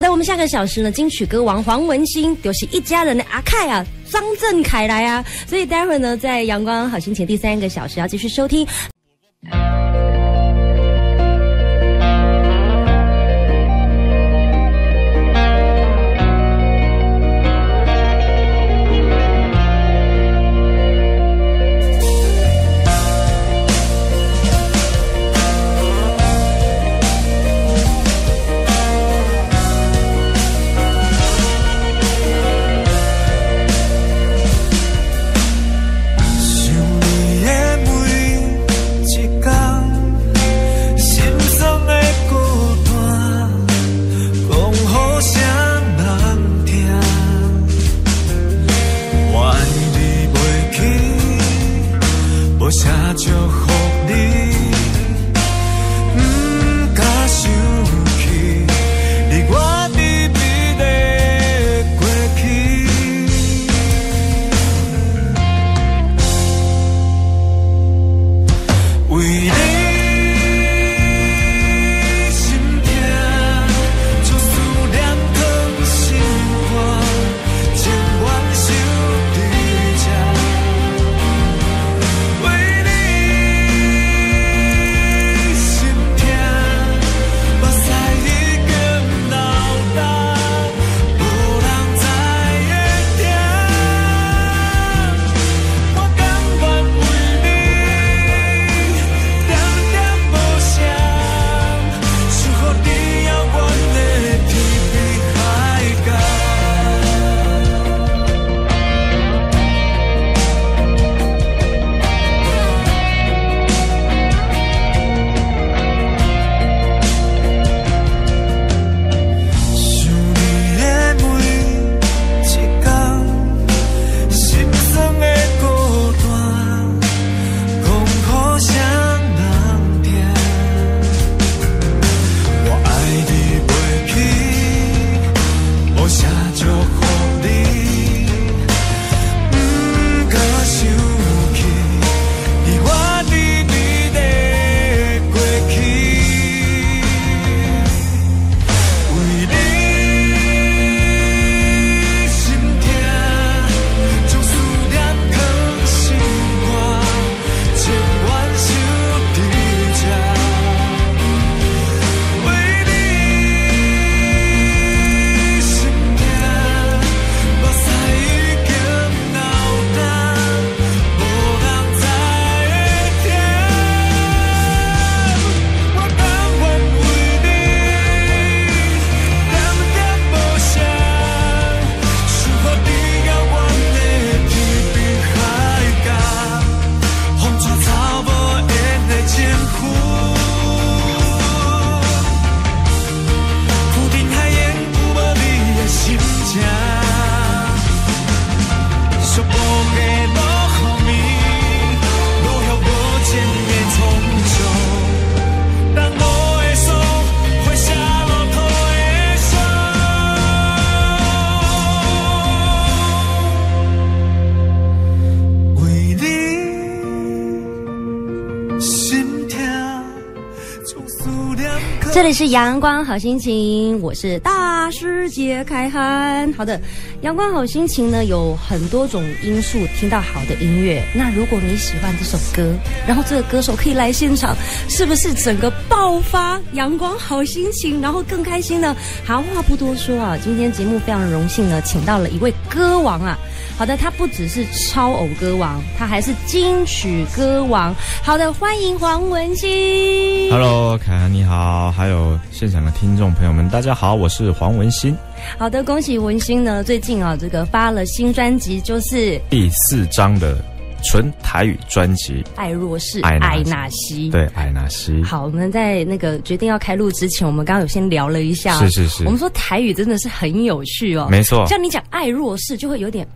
在我们下个小时呢，金曲歌王黄文兴就是一家人的阿凯啊，张振凯来啊，所以待会儿呢，在阳光好心情第3个小时要继续收听。这里是阳光好心情，我是大师姐凯涵。好的，阳光好心情呢有很多种因素听到好的音乐，那如果你喜欢这首歌，然后这个歌手可以来现场，是不是整个爆发阳光好心情，然后更开心呢？好，话不多说啊，今天节目非常荣幸呢，请到了一位歌王啊。好的，他不只是超偶歌王，他还是金曲歌王。好的，欢迎黄文兴。Hello， 凯涵你好，还有现场的听众朋友们，大家好，我是黄文兴。好的，恭喜文兴呢，最近啊，这个发了新专辑，就是第4张的纯台语专辑《爱若是爱那西》。对，爱那西。好，我们在那个决定要开录之前，我们刚刚有先聊了一下。是。我们说台语真的是很有趣哦。没错。像你讲爱若是，就会有点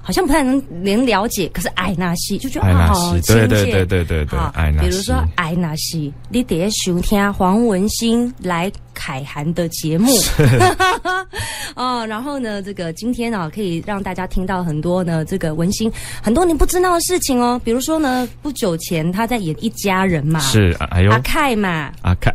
好像不太能了解，可是爱那西就觉得好亲切。对，爱那西。比如说爱那西，你得收听黄文兴来凯涵的节目哦，然后呢，这个今天啊，可以让大家听到很多呢，这个文心很多你不知道的事情哦。比如说呢，不久前他在演《一家人》嘛，是哎呦阿凯嘛，阿凯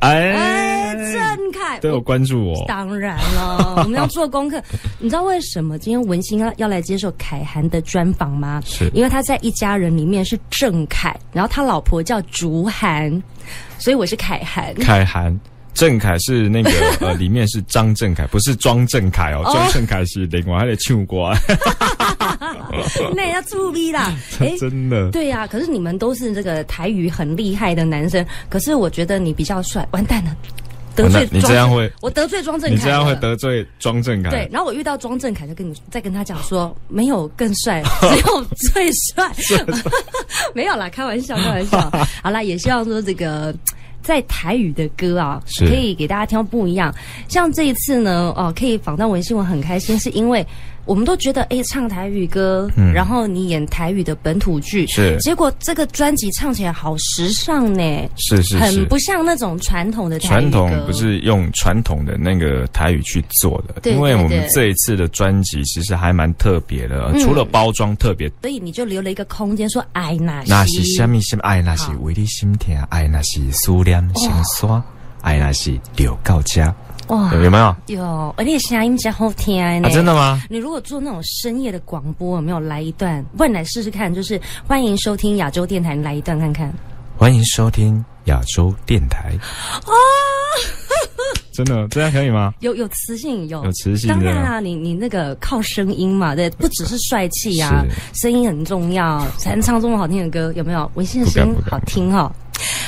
郑凯都有关注我，当然了，我们要做功课。你知道为什么今天文心要来接受凯涵的专访吗？是因为他在《一家人》里面是郑凯，然后他老婆叫竹涵，所以我是凯涵。凯涵。郑凯是那个里面是张振凯，不是庄振凯哦，庄振凯是另外还得唱歌，那要注意啦，真的。对呀，可是你们都是这个台语很厉害的男生，可是我觉得你比较帅，完蛋了。得罪你这样会，我得罪庄振凯，你这样会得罪庄振凯。对，然后我遇到庄振凯，就再跟他讲说，没有更帅，只有最帅。没有啦，开玩笑，开玩笑。好啦，也希望说这个。在台语的歌啊，可以给大家听不一样。像这一次呢，可以访到文心，我很开心，是因为我们都觉得，唱台语歌，然后你演台语的本土剧，是，结果这个专辑唱起来好时尚呢，是，很不像那种传统的台语歌。传统不是用传统的那个台语去做的，对，因为我们这一次的专辑其实还蛮特别的，除了包装特别，所以你就留了一个空间说，爱那是什么什么，爱那是为你心疼，爱那是思念心酸，爱那是留到家。哇，有没有？有，而且声音比较好听呢。真的吗？你如果做那种深夜的广播，有没有来一段？不然你来试试看，就是欢迎收听亚洲电台，你来一段看看。欢迎收听亚洲电台。哦，真的这样可以吗？有磁性，有磁性。当然啊，你那个靠声音嘛，对，不只是帅气啊，声音很重要，才能唱这么好听的歌，有没有？文心的声音好听哦。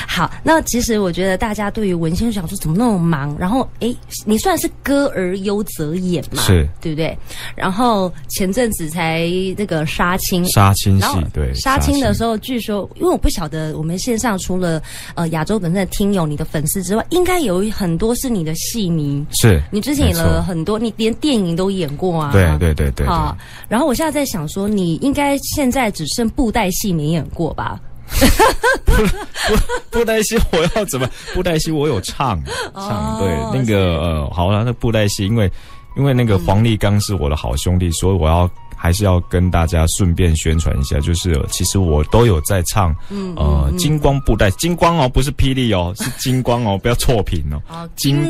好，那其实我觉得大家对于文心想说怎么那么忙，然后你算是歌而优则演嘛，是，对不对？然后前阵子才那个杀青戏，对，杀青的时候，据说因为我不晓得我们线上除了亚洲本身的听友、你的粉丝之外，应该有很多是你的戏迷，是你之前演了很多，你连电影都演过啊，对。好，然后我现在在想说，你应该现在只剩布袋戏没演过吧？布袋戏我要怎么？布袋戏我有唱，对那个好了，那布袋戏因为那个黄立刚是我的好兄弟，所以我还是要跟大家顺便宣传一下，就是其实我都有在唱，金光布袋，金光哦，不是霹雳哦，是金光哦，不要错评哦，金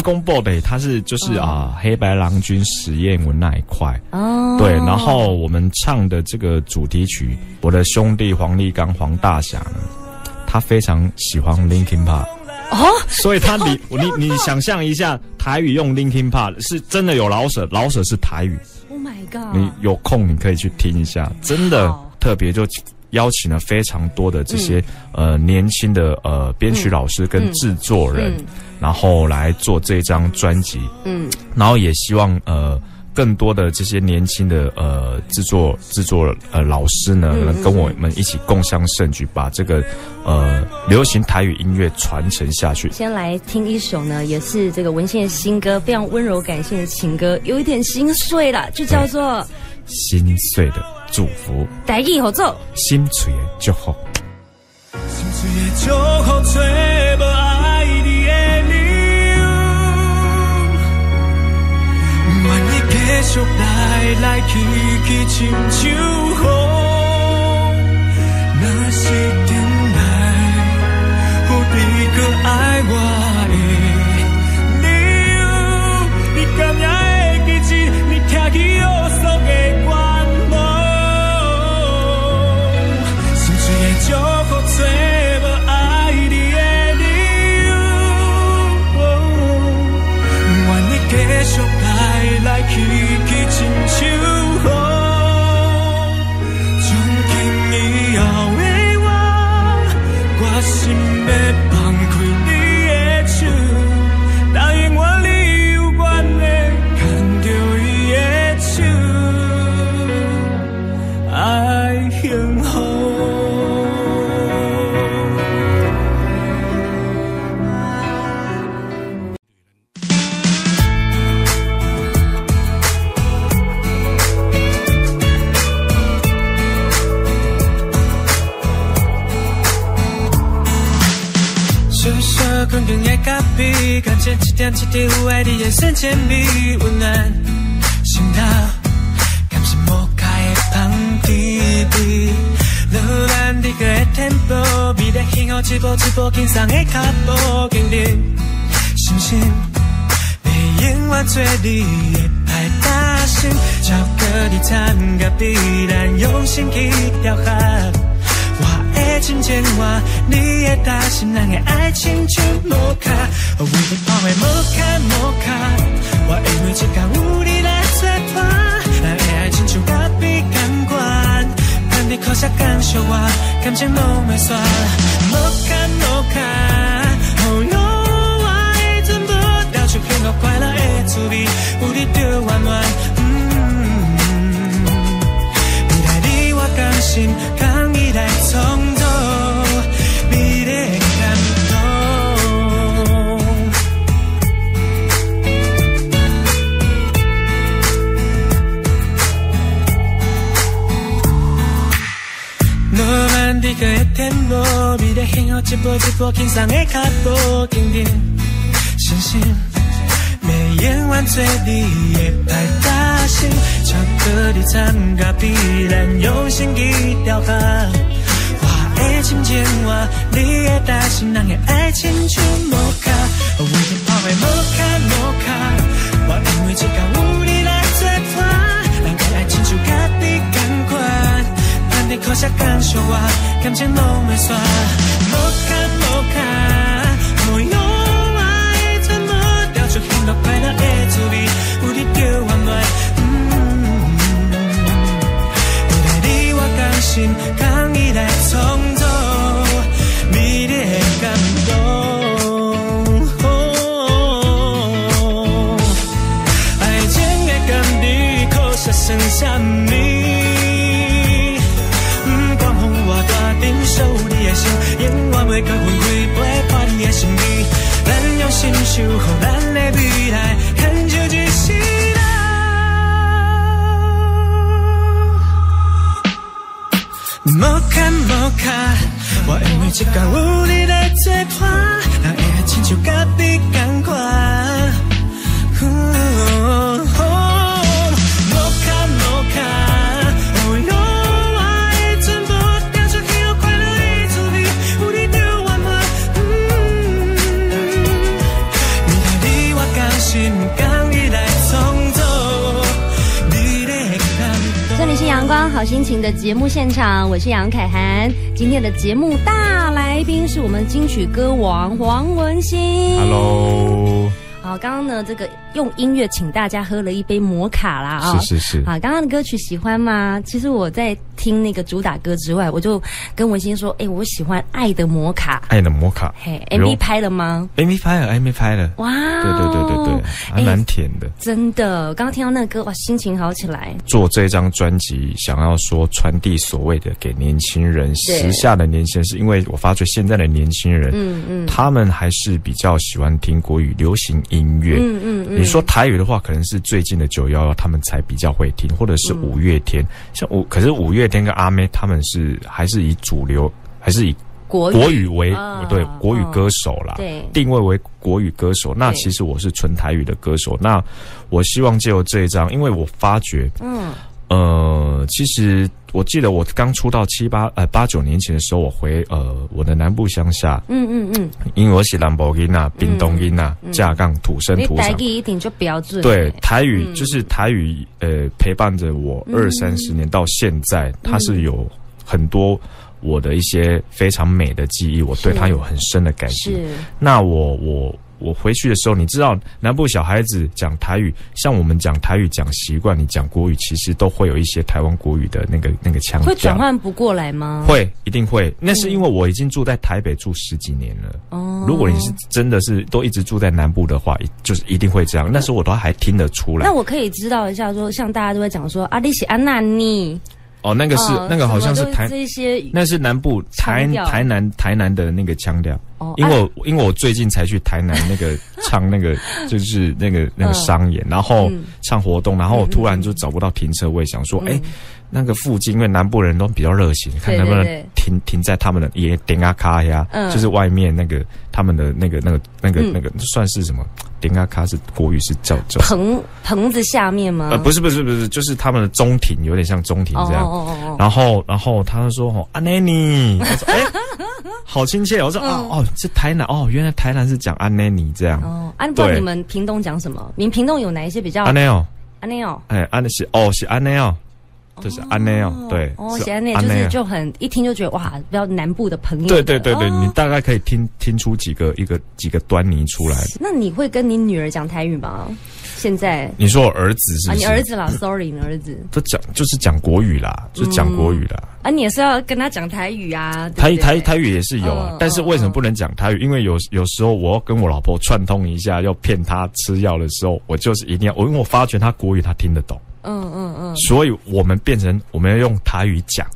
光布袋，它是就是黑白郎君实验文那一块哦，对，然后我们唱的这个主题曲，我的兄弟黄立刚黄大侠呢，他非常喜欢 Linkin Park 哦，所以你想象一下，台语用 Linkin Park 是真的有老舍是台语 ，Oh my god！ 你有空你可以去听一下，真的特别就。邀请了非常多的这些年轻的编曲老师跟制作人，然后来做这张专辑，然后也希望更多的这些年轻的制作老师呢，能跟我们一起共襄盛举，把这个流行台语音乐传承下去。先来听一首呢，也是这个文心的新歌，非常温柔感性的情歌，有一点心碎了，就叫做心碎的祝福。台语合作，心碎的祝福。心碎的祝福，找无爱你的理由，不愿意继续来去去亲像风。若是等来有你搁爱我的理由，你敢也会记得你听起约束的关门。心碎的祝福，找无爱你的理由，不愿意继续来去去亲像风。从今以后的我心要放开你的手，答应我你有缘的牵着伊的手，爱幸福。更的咖啡，感情前一点一滴有爱你的深浅美温暖心头，感谢摩卡的香甜甜，浪漫的个天波，美丽幸福一步一步轻松的脚步经历，相信会永远做你的歹大心，照顾你参甲必然用心去雕刻。我的真情话，你的大心，咱的爱亲像摩卡，为你泡的摩卡摩卡，我因为这天有你来作伴，咱的爱亲像咖啡感官，看你靠下感受我，感情拢袂煞，摩卡摩卡，哦哟，我的全部调出幸福快乐的滋味，有你就圆满。未来你我甘心。来创造美丽感动，浪漫的个天路，美丽幸福一步一步轻松的脚步经历，相信会永远做你的歹大心，照顾你参加必然用心去雕刻。的真情话，你的大心，咱的爱亲像摩卡，为你泡的摩卡摩卡，我因为这天有你来作伴，咱的爱亲像咖啡感官，伴你靠下感受我，感情拢袂煞，摩卡摩卡，哦哟，我的全部调出幸福快乐的滋味，有你就圆满。未来你我甘心，讲伊来创造。美丽的感动，爱情的甘甜，可惜剩什么？不管风偌大，顶守你的心，永远袂甲分开，陪伴你的心意。咱用心守护咱的未来，牵就一世人。摩卡摩卡。我因为这天有你来作伴，咱的爱亲像咖啡感官。摩卡摩卡，哦哟，我的全部调出幸福快乐的滋味，有你就圆满。未来你我甘心，讲你来创造美丽感动。这里是阳光好心情的节目现场，我是杨凯涵。今天的节目大来宾是我们金曲歌王黄文兴。Hello。好，刚刚呢，这个用音乐请大家喝了一杯摩卡啦啊！是。好，刚刚的歌曲喜欢吗？其实我在听那个主打歌之外，我就跟文兴说，我喜欢《爱的摩卡》。爱的摩卡。嘿 ，MV 拍了吗 ？MV 拍了。哇！对，还蛮甜的。真的，刚刚听到那个歌，哇，心情好起来。做这张专辑，想要说传递所谓的给年轻人，时下的年轻人，是因为我发觉现在的年轻人，他们还是比较喜欢听国语流行音乐。你说台语的话，可能是最近的911他们才比较会听，或者是五月天。可是五月天跟阿妹他们还是以主流，还是以国语为对国语歌手啦，定位为国语歌手。那其实我是纯台语的歌手。那我希望借由这一张，因为我发觉，其实我记得我刚出道8、9年前的时候，我回我的南部乡下，因为我是南部人啊，屏东人啊，架杠土生土长，台语一定就标准。对，台语就是台语，陪伴着我20-30年到现在，它是有很多我的一些非常美的记忆，我对它有很深的感情。那我回去的时候，你知道南部小孩子讲台语，像我们讲台语讲习惯，你讲国语其实都会有一些台湾国语的那个腔调，会转换不过来吗？会，一定会。那是因为我已经住在台北住10几年了。如果你是真的是都一直住在南部的话，就是一定会这样。那时候我都还听得出来。那我可以知道一下说像大家都会讲说啊，你是安那尼。哦，那个是那个好像是这些，那是南部台南的那个腔调。哦，因为我最近才去台南那个唱那个就是那个商演，然后唱活动，然后我突然就找不到停车位，想说那个附近，因为南部人都比较热情，看能不能停在他们的也点啊卡呀，就是外面那个他们的那个算是什么？点啊卡是国语是叫棚子下面吗？不是，就是他们的中庭，有点像中庭这样。然后他就说安内尼，我说好亲切。我说是台南原来台南是讲安内尼这样。不知道你们屏东讲什么？你们屏东有哪一些比较？安内哦，安内是安内哦。就是安内哦，对，是安内，就很一听就觉得哇，比较南部的朋友。对，你大概可以听出几个端倪出来。那你会跟你女儿讲台语吗？现在你说我儿子是不是？你儿子啦 ，sorry， 你儿子都就是讲国语啦，就是讲国语啦。你也是要跟他讲台语啊？台语也是有啊，但是为什么不能讲台语？因为有时候我要跟我老婆串通一下，要骗她吃药的时候，我就是一定要因为我发觉她国语她听得懂。所以我们变成我们要用台语讲，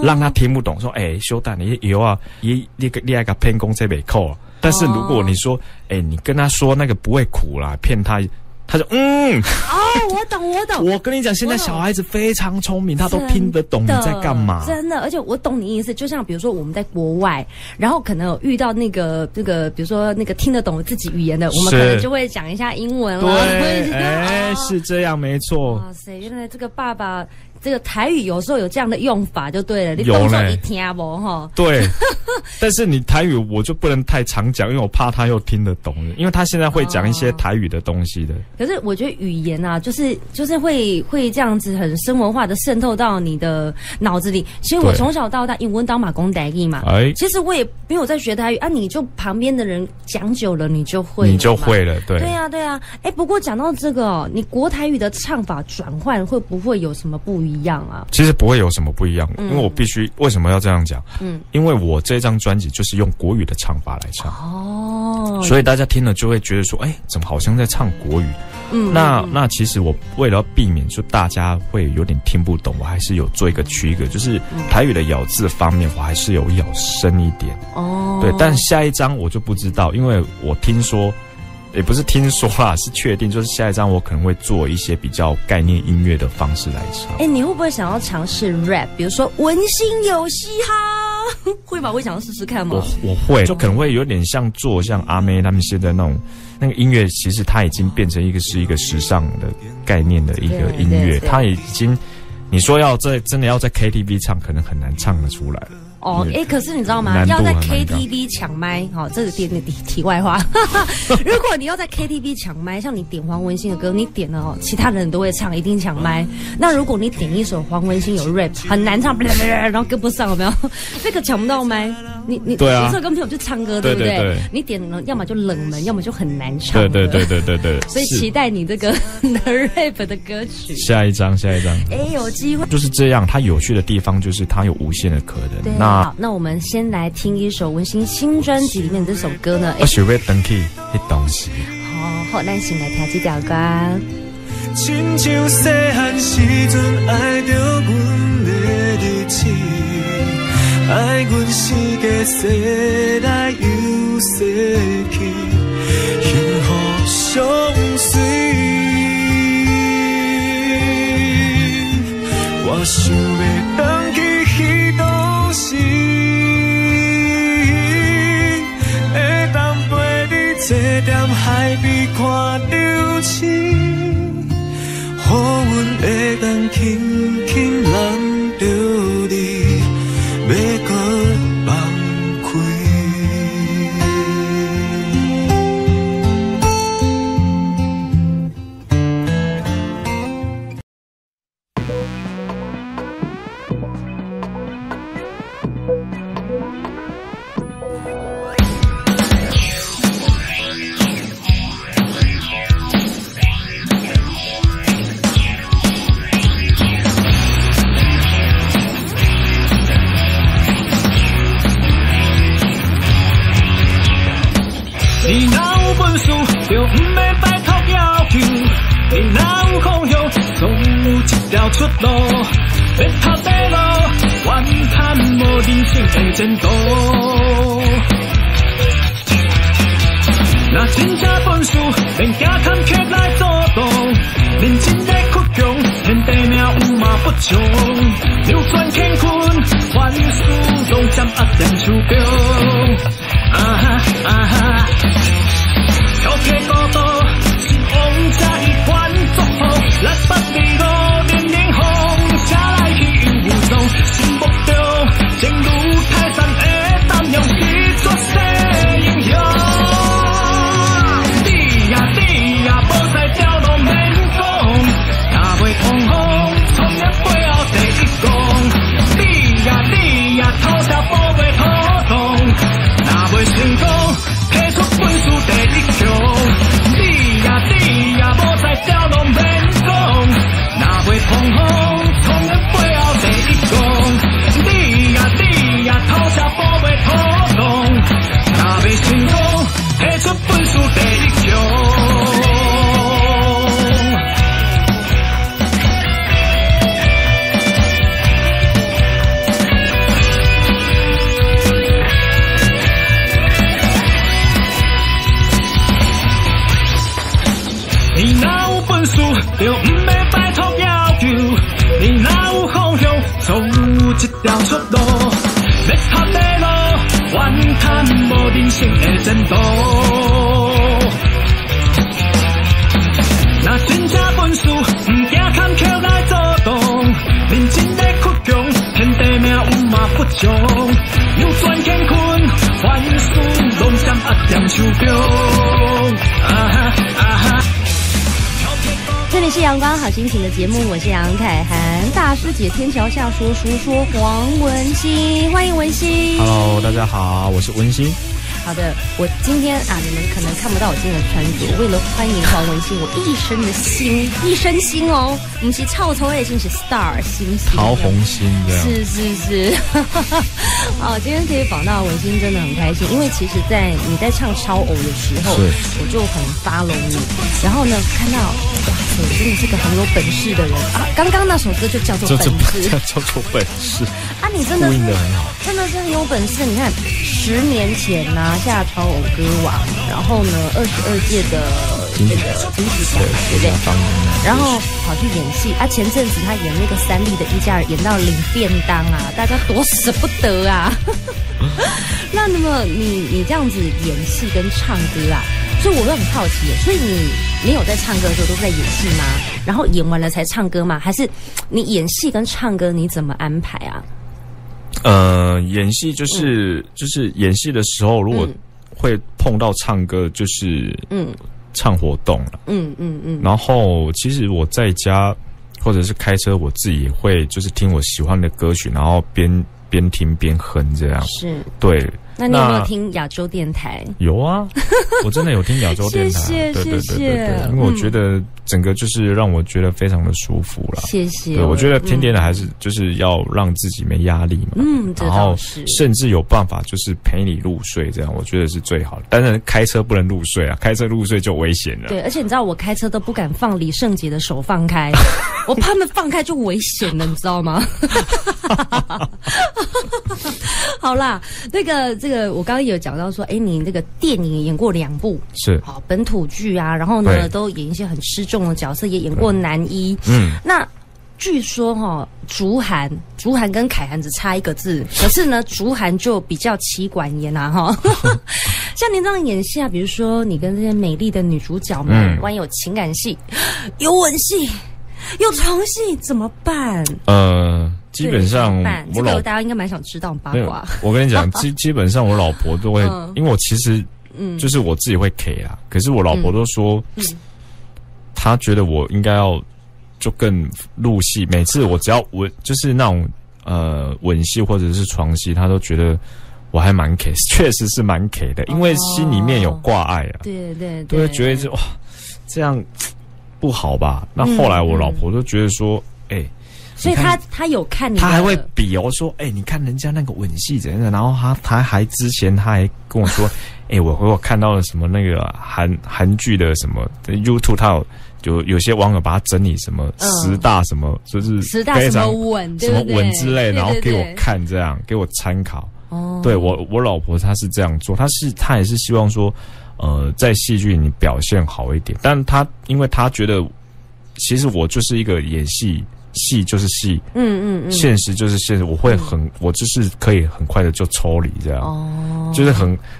让他听不懂。说小蛋你以后啊，你爱个骗公这没扣。但是如果你说你跟他说那个不会苦啦，骗他。他就我懂。我跟你讲，现在小孩子非常聪明，他都听得懂你在干嘛。真的，而且我懂你意思。就像比如说我们在国外，然后可能有遇到那个，比如说那个听得懂自己语言的，我们可能就会讲一下英文了。对，是这样，没错。哇塞，原来这个爸爸。这个台语有时候有这样的用法就对了，你动手一听不哈？对，但是你台语我就不能太常讲，因为我怕他又听得懂了，因为他现在会讲一些台语的东西的。可是我觉得语言啊，就是会这样子很生活化的渗透到你的脑子里。其实我从小到大，因为我当马公台语嘛，其实我也没有在学台语啊。你就旁边的人讲久了，你就会了，对。对啊。不过讲到这个你国台语的唱法转换会不会有什么不一样啊？其实不会有什么不一样，因为我必须为什么要这样讲？因为我这张专辑就是用国语的唱法来唱，所以大家听了就会觉得说，怎么好像在唱国语？那其实我为了要避免说大家会有点听不懂，我还是有做一个区隔，就是台语的咬字方面，我还是有咬深一点。对，但下一张我就不知道，因为我听说。也不是听说啦，是确定，就是下一张我可能会做一些比较概念音乐的方式来唱。你会不会想要尝试 rap？ 比如说文心有嘻哈，会吧？会想要试试看吗？我会，就可能会有点像做像阿妹他们现在那个音乐，其实它已经变成是一个时尚的概念的一个音乐，它已经你说真的要在 KTV 唱，可能很难唱得出来了。可是你知道吗？要在 KTV 抢麦，这个题外话。如果你要在 KTV 抢麦，像你点黄文兴的歌，你点了其他人都会唱，一定抢麦。那如果你点一首黄文兴有 rap 很难唱，然后跟不上，有没有？那个抢不到麦，你对啊，有时候跟朋友去唱歌，对不对？你点了，要么就冷门，要么就很难唱。对。所以期待你这个rap 的歌曲。下一张。有机会。就是这样，它有趣的地方就是它有无限的可能。好，那我们先来听一首文兴新专辑里面的这首歌呢。我想要回去那当时。好，咱先来听这条歌。亲像细汉时阵爱着阮的日子，爱阮世界驶来又驶去，幸福相随。我想要回去那当时，会当陪你坐在海边看流星，予阮会当轻轻揽着你，要搁放开。你若有本事，就不免摆头要求；你若有方向，总有一条出路。要跑地路，怨叹无人生的前途。若真正本事，免惊坎坷来阻挡。认真的倔强，天地命有嘛不常。扭转乾坤，凡事拢占压点手中。啊哈啊哈，跳起高度，王者一番祝福，来北地路连连风，车来去有武装，心目中正如泰山的胆量，去作世英雄。你呀，无在条路免讲，若袂通风，创业背后第一功。你呀，头下保卫土洞，若袂成功，摕出本事第一强。你呀，无在条路免讲，若袂通风，创业背後第一功。你呀，頭下保衛土洞，若袂成功，摕出本事第一強。你若有本事，就唔要拜託要求；你若有方向，總有一條出路。要跑地路，怨嘆無人生的前途。若真正本事，唔驚坎坷來阻擋。認真的倔強，天地命有嘛不常。扭轉乾坤，凡事攏占壓點手中。啊哈啊哈。这里是阳光好心情的节目，我是杨凯涵，大师姐天桥下说书说黄文馨，欢迎文馨。Hello， 大家好，我是文馨。好的，我今天你们可能看不到我今天的穿着，为了欢迎黄文馨，我一身心哦，不是臭臭的心，是 star 星星，桃红心这样。是。好，今天可以访到文馨真的很开心，因为其实你在唱超偶的时候，我就很 follow 你，然后呢看到哇塞，真的是个很有本事的人啊！刚刚那首歌就叫做本事，叫做本事啊！你真的呼应得很好，真的是很有本事。你看，10年前拿下超偶歌王，然后呢，22届的这个金曲奖，对不对？然后跑去演戏啊！前阵子他演那个3立的1+2，演到领便当啊，大家多舍不得啊！那么你这样子演戏跟唱歌啊，所以我会很好奇，所以你有在唱歌的时候都是在演戏吗？然后演完了才唱歌吗？还是你演戏跟唱歌你怎么安排啊？演戏就是演戏的时候，如果会碰到唱歌，就是唱活动了。然后其实我在家或者是开车，我自己也会就是听我喜欢的歌曲，然后边听边哼这样。是，对。那你有没有听亚洲电台？有啊，我真的有听亚洲电台。谢谢，对，因为我觉得整个就是让我觉得非常的舒服啦。谢谢。对，我觉得听电台还是就是要让自己没压力嘛。然后甚至有办法就是陪你入睡，这样我觉得是最好的。当然开车不能入睡啊，开车入睡就危险了。对，而且你知道我开车都不敢放李圣杰的手放开，我怕他们放开就危险了，你知道吗？好啦，这个我刚刚有讲到说，你那个电影演过2部，是好本土剧啊，然后呢都演一些很吃重的角色，也演过男一。那据说竹涵跟凯涵只差1个字，可是呢竹涵就比较妻管严啊像您这样演戏啊，比如说你跟这些美丽的女主角们，万一有情感戏、有吻戏、有床戏怎么办？基本上这个大家应该蛮想知道八卦。我跟你讲，基本上我老婆都会，因为我其实就是我自己会 K 啦，可是我老婆都说，她觉得我应该要就更入戏。每次我只要吻，就是那种吻戏或者是床戏，她都觉得我还蛮 K， 确实是蛮 K 的，因为心里面有挂碍啊，对，都会觉得哇这样不好吧？那后来我老婆就觉得说，所以他有看你，他还会比说，你看人家那个吻戏怎样，然后他还之前他还跟我说，我看到了什么那个韩剧的什么 YouTube， 他有就有些网友把它整理什么10大什么，就是10大什么吻，什么吻之类，然后给我看这样，给我参考。对我老婆她是这样做，她也是希望说，在戏剧里表现好一点，但她因为她觉得，其实我就是一个演戏，戏就是戏，现实就是现实，我就是可以很快的就抽离这样，就是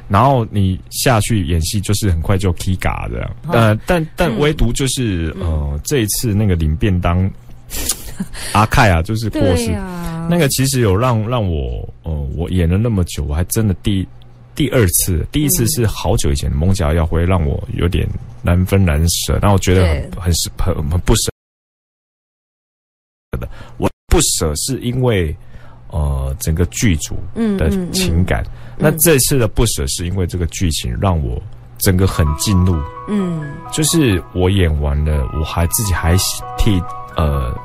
然后你下去演戏就是很快就 K 嘎这样，但唯独就是这一次那个领便当。阿凯啊，就是过世，那个其实有让我演了那么久，我还真的第二次，第一次是好久以前的蒙甲要会让我有点难分难舍，然后我觉得很不舍的。我不舍是因为整个剧组的情感，那这次的不舍是因为这个剧情让我整个很进入，就是我演完了，我自己还替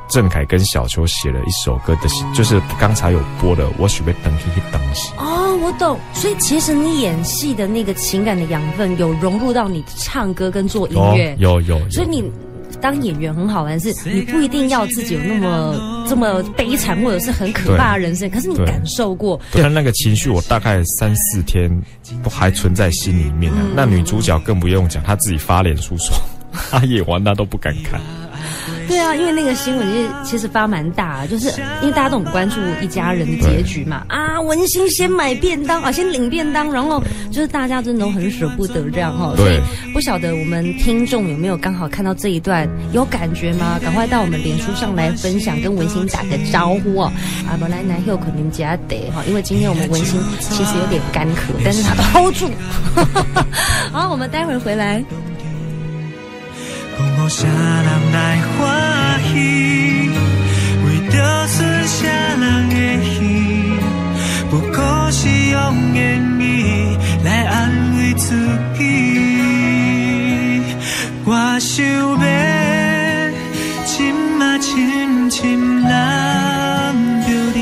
郑恺跟小秋写了一首歌的，就是刚才有播的《我许被等一等戏》。哦，我懂。所以其实你演戏的那个情感的养分有融入到你唱歌跟做音乐，有。所以你当演员很好玩是，你不一定要自己有这么悲惨或者是很可怕的人生，可是你感受过，对那个情绪，我大概3-4天都还存在心里面。那女主角更不用讲，她自己发脸书说，她演完她都不敢看。对啊，因为那个新闻其实发蛮大，就是因为大家都很关注一家人的结局嘛。文心先买便当先领便当，然后就是大家真的都很舍不得这样所以不晓得我们听众有没有刚好看到这一段有感觉吗？赶快到我们脸书上来分享，跟文心打个招呼本来男友可能加得因为今天我们文心其实有点干渴，但是他 hold 住。好，我们待会儿回来。讲啥人来欢喜，为着顺啥人的戏，不过是用言语来安慰自己。我想要深啊深深揽着你，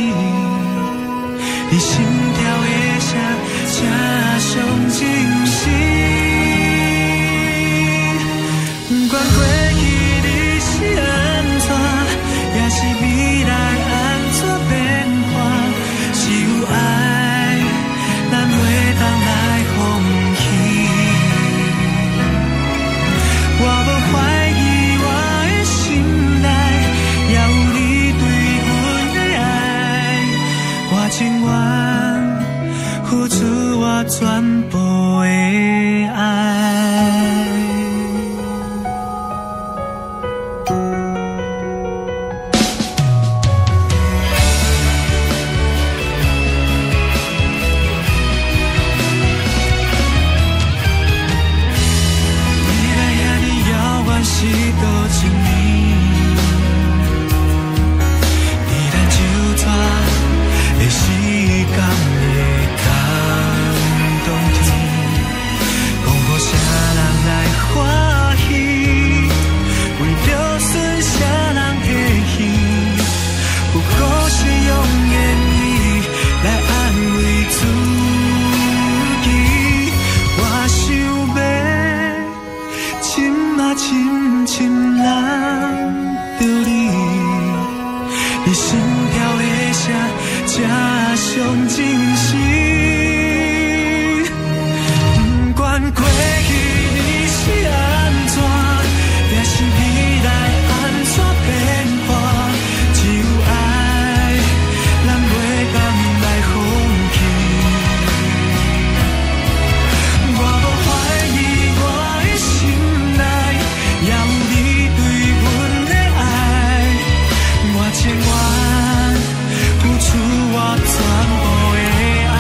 你心跳的声才上真实。管过去你是安怎，也是未来安怎变化，是有爱，咱袂当来放弃。我无怀疑我的心内，也有你对阮的爱，我情愿付出我全部的爱。深深揽着你，你心跳的声才上真实。不管过去你是安怎，也是未来安怎变化，只有爱，咱袂当来放弃。我无怀疑我的心内，也有你对阮的爱，我情愿付出我全部的爱。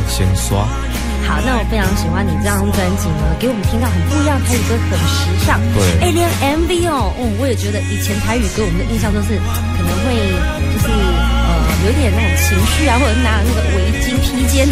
先刷好，那我非常喜欢你这张专辑呢，给我们听到很不一样台语歌，很时尚。对，连 MV 我也觉得以前台语歌我们的印象都是可能会就是有点那种情绪啊，或者拿那个围巾披肩，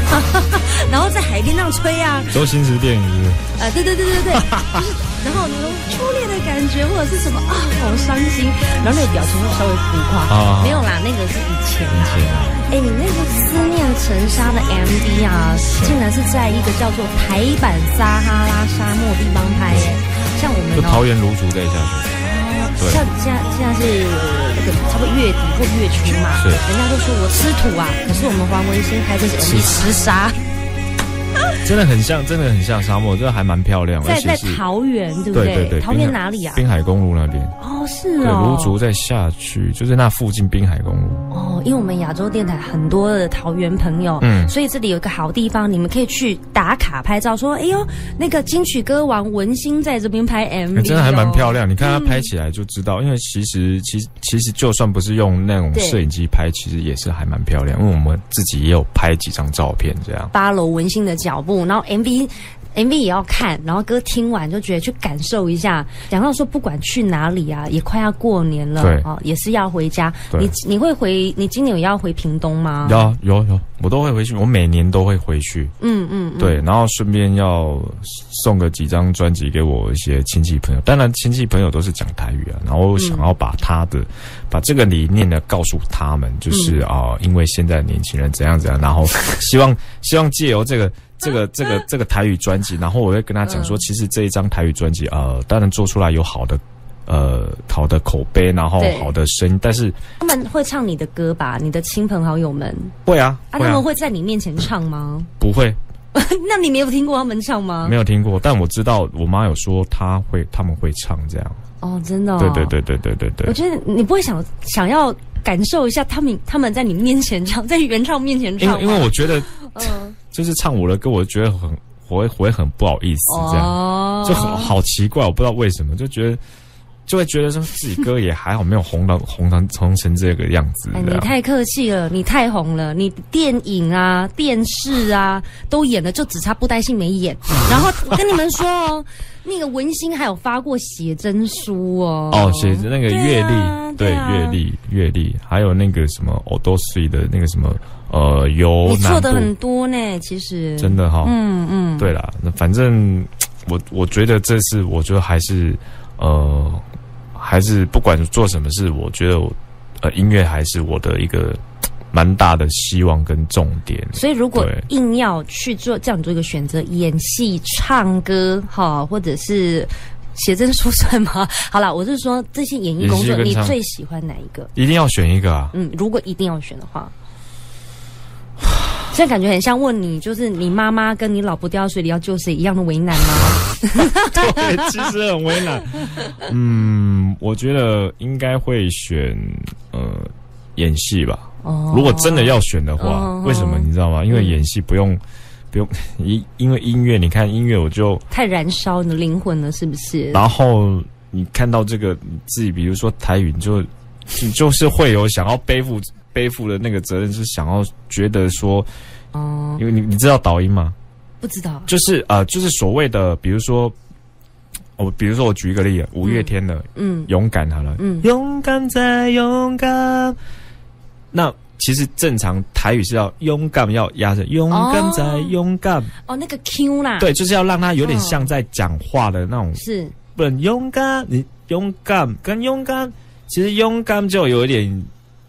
然后在海边那样吹啊。周星驰电影是不是？对，就是然后那种初恋的感觉，或者是什么啊，好伤心，然后那个表情会稍微浮夸。没有啦，那个是以前啦。你那个思念成沙的 MV 啊，竟然是在一个叫做台版撒哈拉沙漠地方拍耶。像我们就桃园芦竹再下去。对。像现在是那个差不多月底或月初嘛。是。人家都说我吃土啊，可是我们黄文兴拍这个 MV 吃沙。真的很像沙漠，这还蛮漂亮的。在桃园，对不对？对。桃园哪里啊？滨海公路那边。是哦。对，芦竹再下去，就是那附近滨海公路。因为我们亚洲电台很多的桃园朋友，所以这里有个好地方，你们可以去打卡拍照，说，哎呦，那个金曲歌王文兴在这边拍 MV，真的还蛮漂亮。你看他拍起来就知道，因为其实就算不是用那种摄影机拍，其实也是还蛮漂亮。因为我们自己也有拍几张照片，这样。follow文兴的脚步，然后 MV。MV 也要看，然后歌听完就觉得去感受一下。讲到说不管去哪里啊，也快要过年了，对也是要回家。你会回？你今年也要回屏东吗？有，我都会回去，我每年都会回去。对，然后顺便要送个几张专辑给我一些亲戚朋友，当然亲戚朋友都是讲台语啊，然后想要把这个理念呢告诉他们，就是因为现在年轻人怎样怎样，然后希望借由这个台语专辑，然后我会跟他讲说，其实这一张台语专辑当然做出来有好的口碑，然后好的声音，但是他们会唱你的歌吧？你的亲朋好友们会啊，他们会在你面前唱吗？不会。那你没有听过他们唱吗？没有听过，但我知道我妈有说他们会唱这样。哦，真的对。我觉得你不会想要感受一下他们在你面前唱，在原唱面前唱吗？因为我觉得，就是唱我的歌，我觉得我会很不好意思，这样就好奇怪，我不知道为什么，就会觉得说自己歌也还好，没有红成这个样子。你太客气了，你太红了，你电影啊、电视啊都演了，就只差布袋戏没演。然后我跟你们说哦，那个文心还有发过写真书哦。写那个阅历，阅历，还有那个什么都水的那个什么有你做的很多呢，其实真的哈。对啦，那反正我觉得这是，我觉得还是不管做什么事，我觉得音乐还是我的一个蛮大的希望跟重点。所以如果硬要去做这样做一个选择，演戏、唱歌，或者是写真书算吗？好啦，我是说这些演艺工作，你最喜欢哪一个？一定要选一个啊！如果一定要选的话。现在感觉很像问你，就是你妈妈跟你老婆掉到水里要救谁一样的为难吗？对，其实很为难。我觉得应该会选演戏吧。如果真的要选的话，为什么你知道吗？因为演戏不用，因为音乐，你看音乐我就太燃烧你的灵魂了，是不是？然后你看到这个自己，比如说台语，你就是会有想要背负的那个责任，是想要觉得说，因为你知道导音吗？不知道，就是所谓的，比如说我举一个例子，五月天的，勇敢好了，勇敢再勇敢。那其实正常台语是要勇敢要压着，勇敢再勇敢。那个 Q 啦，对，就是要让它有点像在讲话的那种，是不能勇敢，你勇敢跟勇敢，其实勇敢就有一点。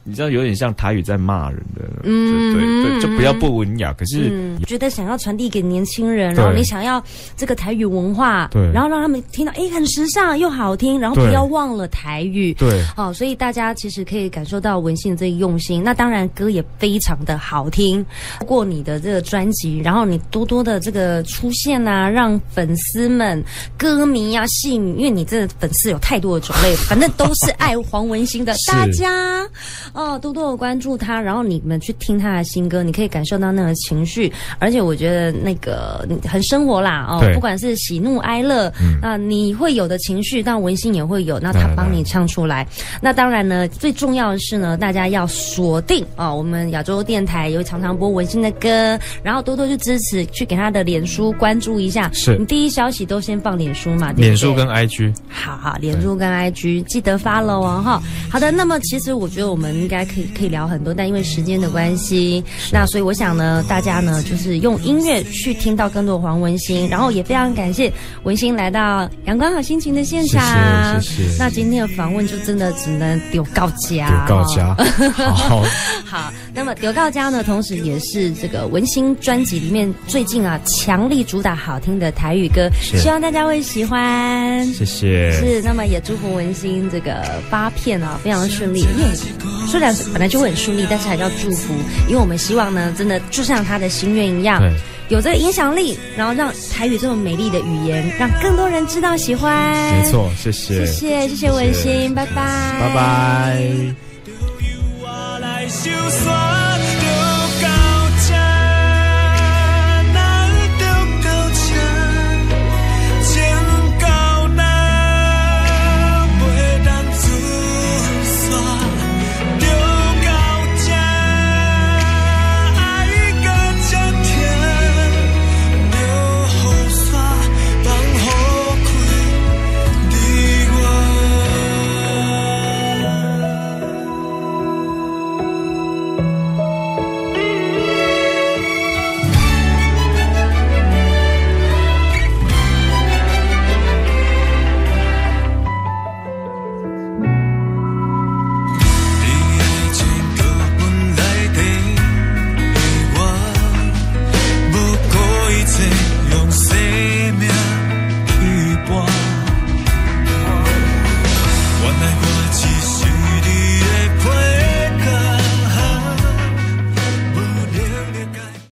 你知道有点像台语在骂人的，对，就比较不文雅。可是觉得想要传递给年轻人，然后你想要这个台语文化，对，然后让他们听到，很时尚又好听，然后不要忘了台语，对，所以大家其实可以感受到文心的这个用心。那当然歌也非常的好听，过你的这个专辑，然后你多多的这个出现啊，让粉丝们、歌迷啊、戏迷，因为你这粉丝有太多的种类，反正都是爱黄文心的，大家。多多的关注他，然后你们去听他的新歌，你可以感受到那个情绪，而且我觉得那个很生活啦，不管是喜怒哀乐，那你会有的情绪，但文心也会有，那他帮你唱出来。那当然呢，最重要的是呢，大家要锁定我们亚洲电台也会常常播文心的歌，然后多多去支持，去给他的脸书关注一下。是你第一消息都先放脸书嘛？脸书跟 IG。好，脸书跟 IG 记得 follow 哈。好的，那么其实我觉得我们应该可以聊很多，但因为时间的关系，那所以我想呢，大家呢就是用音乐去听到更多的黄文心，然后也非常感谢文心来到阳光好心情的现场。谢谢。那今天的访问就真的只能丢告家。好，那么丢告家呢，同时也是这个文心专辑里面最近强力主打好听的台语歌，希望大家会喜欢。谢谢。是，那么也祝福文心这个发片非常的顺利。虽然本来就会很顺利，但是还是要祝福，因为我们希望呢，真的就像他的心愿一样，有这个影响力，然后让台语这么美丽的语言，让更多人知道喜欢。没错，谢谢，谢谢文心，拜拜，拜拜。